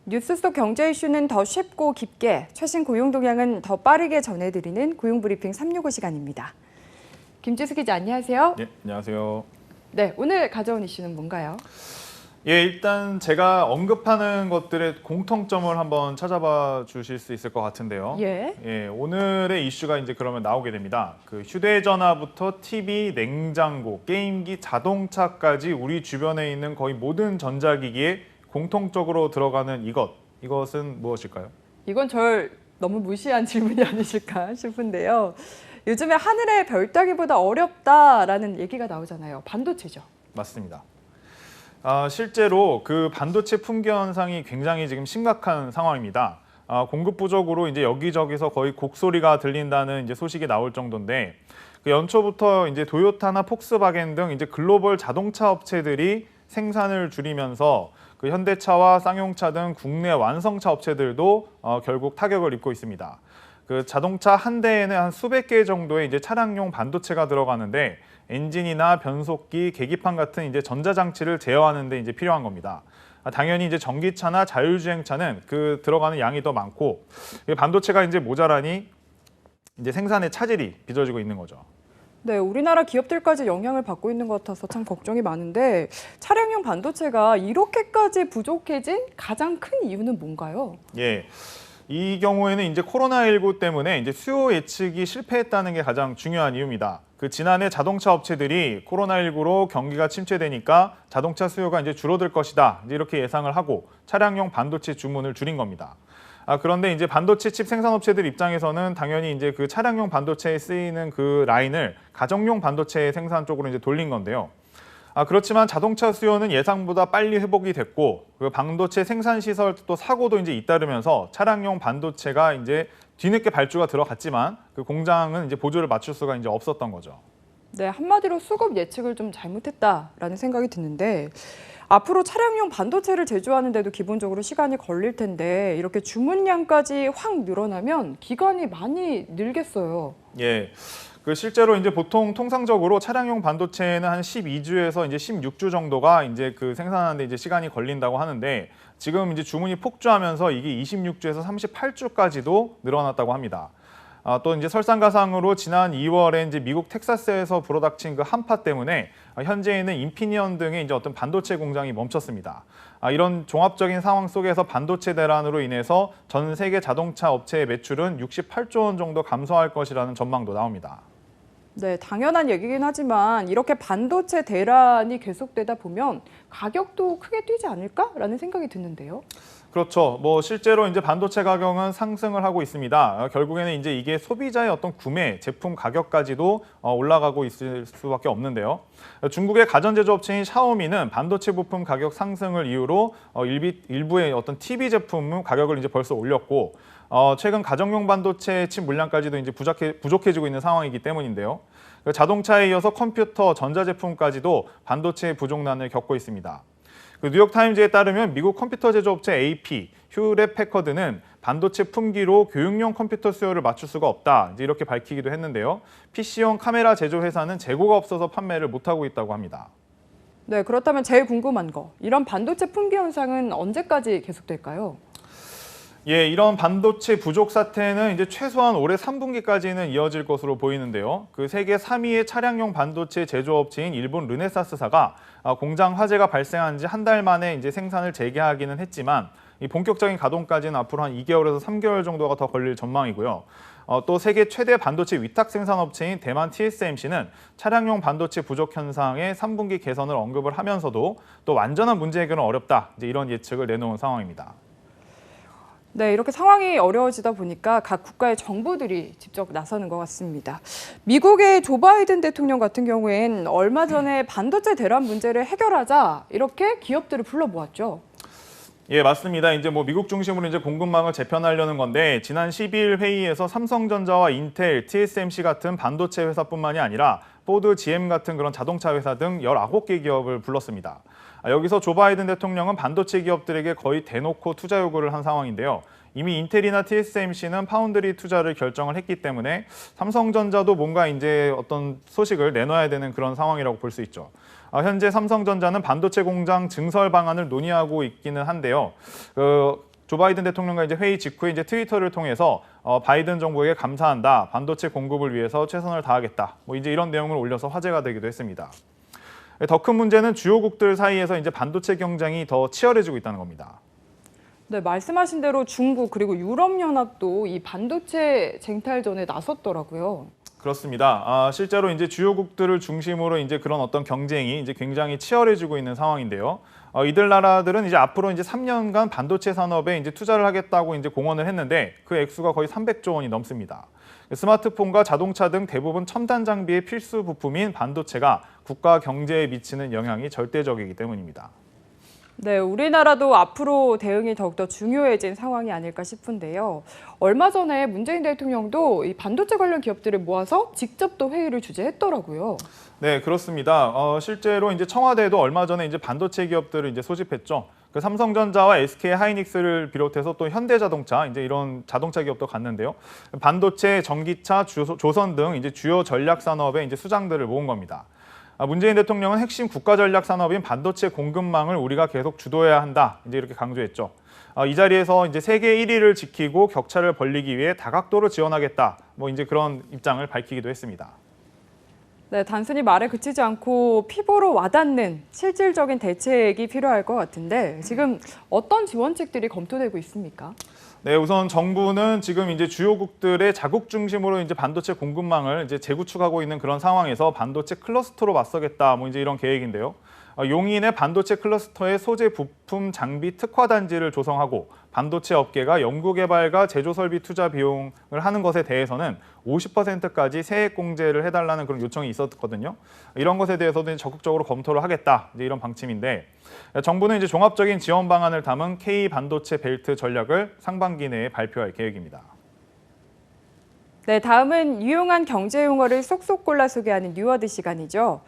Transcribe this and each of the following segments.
뉴스 속 경제 이슈는 더 쉽고 깊게, 최신 고용 동향은 더 빠르게 전해드리는 고용브리핑 365 시간입니다. 김지수 기자, 안녕하세요. 네, 안녕하세요. 네, 오늘 가져온 이슈는 뭔가요? 예, 일단 제가 언급하는 것들의 공통점을 한번 찾아봐 주실 수 있을 것 같은데요. 예. 오늘의 이슈가 이제 그러면 나오게 됩니다. 그 휴대전화부터 TV, 냉장고, 게임기, 자동차까지 우리 주변에 있는 거의 모든 전자기기에 공통적으로 들어가는 이것은 무엇일까요? 이건 절 너무 무시한 질문이 아니실까 싶은데요. 요즘에 하늘의 별 따기보다 어렵다라는 얘기가 나오잖아요. 반도체죠. 맞습니다. 실제로 그 반도체 품귀 현상이 굉장히 지금 심각한 상황입니다. 공급 부족으로 이제 여기저기서 거의 곡소리가 들린다는 이제 소식이 나올 정도인데, 그 연초부터 이제 도요타나 폭스바겐 등 이제 글로벌 자동차 업체들이 생산을 줄이면서 그 현대차와 쌍용차 등 국내 완성차 업체들도 결국 타격을 입고 있습니다. 그 자동차 한 대에는 한 수백 개 정도의 이제 차량용 반도체가 들어가는데, 엔진이나 변속기, 계기판 같은 이제 전자장치를 제어하는 데 이제 필요한 겁니다. 당연히 이제 전기차나 자율주행차는 그 들어가는 양이 더 많고, 반도체가 이제 모자라니 이제 생산의 차질이 빚어지고 있는 거죠. 네, 우리나라 기업들까지 영향을 받고 있는 것 같아서 참 걱정이 많은데, 차량용 반도체가 이렇게까지 부족해진 가장 큰 이유는 뭔가요? 예. 이 경우에는 이제 코로나19 때문에 이제 수요 예측이 실패했다는 게 가장 중요한 이유입니다. 그 지난해 자동차 업체들이 코로나19로 경기가 침체되니까 자동차 수요가 이제 줄어들 것이다, 이제 이렇게 예상을 하고 차량용 반도체 주문을 줄인 겁니다. 그런데 이제 반도체 칩 생산업체들 입장에서는 당연히 이제 그 차량용 반도체에 쓰이는 그 라인을 가정용 반도체 생산 쪽으로 이제 돌린 건데요. 그렇지만 자동차 수요는 예상보다 빨리 회복이 됐고, 그 반도체 생산 시설 또 사고도 이제 잇따르면서 차량용 반도체가 이제 뒤늦게 발주가 들어갔지만 그 공장은 이제 보조를 맞출 수가 이제 없었던 거죠. 네, 한마디로 수급 예측을 좀 잘못했다라는 생각이 드는데, 앞으로 차량용 반도체를 제조하는데도 기본적으로 시간이 걸릴 텐데, 이렇게 주문량까지 확 늘어나면 기간이 많이 늘겠어요. 예. 그 실제로 이제 보통 통상적으로 차량용 반도체는 한 12주에서 이제 16주 정도가 이제 그 생산하는데 이제 시간이 걸린다고 하는데, 지금 이제 주문이 폭주하면서 이게 26주에서 38주까지도 늘어났다고 합니다. 또 이제 설상가상으로 지난 2월에 이제 미국 텍사스에서 불어닥친 그 한파 때문에 현재에는 인피니언 등의 이제 어떤 반도체 공장이 멈췄습니다. 이런 종합적인 상황 속에서 반도체 대란으로 인해서 전 세계 자동차 업체의 매출은 68조 원 정도 감소할 것이라는 전망도 나옵니다. 네, 당연한 얘기긴 하지만 이렇게 반도체 대란이 계속되다 보면 가격도 크게 뛰지 않을까라는 생각이 드는데요. 그렇죠. 뭐 실제로 이제 반도체 가격은 상승을 하고 있습니다. 결국에는 이제 이게 소비자의 어떤 구매, 제품 가격까지도 올라가고 있을 수밖에 없는데요. 중국의 가전제조업체인 샤오미는 반도체 부품 가격 상승을 이유로 일부의 어떤 TV 제품 가격을 이제 벌써 올렸고, 최근 가정용 반도체 칩 물량까지도 이제 부족해지고 있는 상황이기 때문인데요. 자동차에 이어서 컴퓨터, 전자제품까지도 반도체 부족난을 겪고 있습니다. 그 뉴욕타임즈에 따르면 미국 컴퓨터 제조업체 AP, 휴렛 패커드는 반도체 품귀로 교육용 컴퓨터 수요를 맞출 수가 없다, 이제 이렇게 밝히기도 했는데요. PC용 카메라 제조 회사는 재고가 없어서 판매를 못하고 있다고 합니다. 네, 그렇다면 제일 궁금한 거, 이런 반도체 품귀 현상은 언제까지 계속될까요? 예, 이런 반도체 부족 사태는 이제 최소한 올해 3분기까지는 이어질 것으로 보이는데요. 그 세계 3위의 차량용 반도체 제조업체인 일본 르네사스사가 공장 화재가 발생한 지 한 달 만에 이제 생산을 재개하기는 했지만, 이 본격적인 가동까지는 앞으로 한 2개월에서 3개월 정도가 더 걸릴 전망이고요. 또 세계 최대 반도체 위탁 생산업체인 대만 TSMC는 차량용 반도체 부족 현상의 3분기 개선을 언급을 하면서도 또 완전한 문제 해결은 어렵다, 이제 이런 예측을 내놓은 상황입니다. 네, 이렇게 상황이 어려워지다 보니까 각 국가의 정부들이 직접 나서는 것 같습니다. 미국의 조 바이든 대통령 같은 경우엔 얼마 전에 반도체 대란 문제를 해결하자 이렇게 기업들을 불러 모았죠. 예, 맞습니다. 이제 뭐 미국 중심으로 이제 공급망을 재편하려는 건데, 지난 12일 회의에서 삼성전자와 인텔, TSMC 같은 반도체 회사뿐만이 아니라 포드, GM 같은 그런 자동차 회사 등 19개 기업을 불렀습니다. 여기서 조 바이든 대통령은 반도체 기업들에게 거의 대놓고 투자 요구를 한 상황인데요. 이미 인텔이나 TSMC는 파운드리 투자를 결정을 했기 때문에 삼성전자도 뭔가 이제 어떤 소식을 내놔야 되는 그런 상황이라고 볼 수 있죠. 현재 삼성전자는 반도체 공장 증설 방안을 논의하고 있기는 한데요. 조 바이든 대통령과 이제 회의 직후에 이제 트위터를 통해서 바이든 정부에게 감사한다. 반도체 공급을 위해서 최선을 다하겠다. 뭐 이제 이런 내용을 올려서 화제가 되기도 했습니다. 더 큰 문제는 주요국들 사이에서 이제 반도체 경쟁이 더 치열해지고 있다는 겁니다. 네, 말씀하신 대로 중국 그리고 유럽연합도 이 반도체 쟁탈전에 나섰더라고요. 그렇습니다. 실제로 이제 주요국들을 중심으로 이제 그런 어떤 경쟁이 이제 굉장히 치열해지고 있는 상황인데요. 이들 나라들은 이제 앞으로 이제 3년간 반도체 산업에 이제 투자를 하겠다고 이제 공언을 했는데 그 액수가 거의 300조 원이 넘습니다. 스마트폰과 자동차 등 대부분 첨단 장비의 필수 부품인 반도체가 국가 경제에 미치는 영향이 절대적이기 때문입니다. 네, 우리나라도 앞으로 대응이 더욱더 중요해진 상황이 아닐까 싶은데요. 얼마 전에 문재인 대통령도 이 반도체 관련 기업들을 모아서 직접 또 회의를 주재했더라고요. 네, 그렇습니다. 실제로 이제 청와대도 얼마 전에 이제 반도체 기업들을 이제 소집했죠. 그 삼성전자와 SK 하이닉스를 비롯해서 또 현대자동차 이제 이런 자동차 기업도 갔는데요. 반도체, 전기차, 조선 등 이제 주요 전략 산업의 이제 수장들을 모은 겁니다. 문재인 대통령은 핵심 국가 전략 산업인 반도체 공급망을 우리가 계속 주도해야 한다. 이제 이렇게 강조했죠. 이 자리에서 이제 세계 1위를 지키고 격차를 벌리기 위해 다각도로 지원하겠다. 뭐 이제 그런 입장을 밝히기도 했습니다. 네, 단순히 말에 그치지 않고 피부로 와닿는 실질적인 대책이 필요할 것 같은데 지금 어떤 지원책들이 검토되고 있습니까? 네, 우선 정부는 지금 이제 주요국들의 자국 중심으로 이제 반도체 공급망을 이제 재구축하고 있는 그런 상황에서 반도체 클러스터로 맞서겠다. 뭐 이제 이런 계획인데요. 용인의 반도체 클러스터의 소재 부품 장비 특화 단지를 조성하고 반도체 업계가 연구개발과 제조 설비 투자 비용을 하는 것에 대해서는 50%까지 세액 공제를 해달라는 그런 요청이 있었거든요. 이런 것에 대해서도 적극적으로 검토를 하겠다. 이제 이런 방침인데 정부는 이제 종합적인 지원 방안을 담은 K 반도체 벨트 전략을 상반기 내에 발표할 계획입니다. 네, 다음은 유용한 경제 용어를 쏙쏙 골라 소개하는 뉴워드 시간이죠.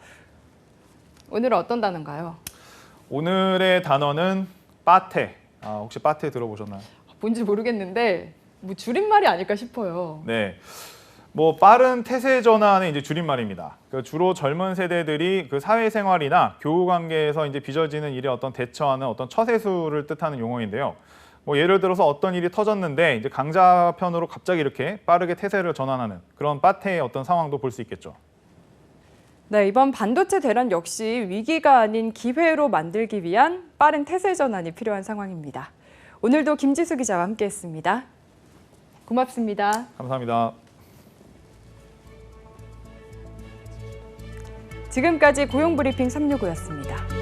오늘은 어떤 단어인가요? 오늘의 단어는 빠테. 혹시 빠테 들어보셨나요? 뭔지 모르겠는데 뭐 줄임말이 아닐까 싶어요. 네. 뭐 빠른 태세 전환의 이제 줄임말입니다. 주로 젊은 세대들이 그 사회생활이나 교우 관계에서 이제 빚어지는 일에 어떤 대처하는 어떤 처세술을 뜻하는 용어인데요. 뭐 예를 들어서 어떤 일이 터졌는데 이제 강자편으로 갑자기 이렇게 빠르게 태세를 전환하는 그런 빠테의 어떤 상황도 볼 수 있겠죠. 네, 이번 반도체 대란 역시 위기가 아닌 기회로 만들기 위한 빠른 태세 전환이 필요한 상황입니다. 오늘도 김지수 기자와 함께했습니다. 고맙습니다. 감사합니다. 지금까지 고용브리핑 365였습니다.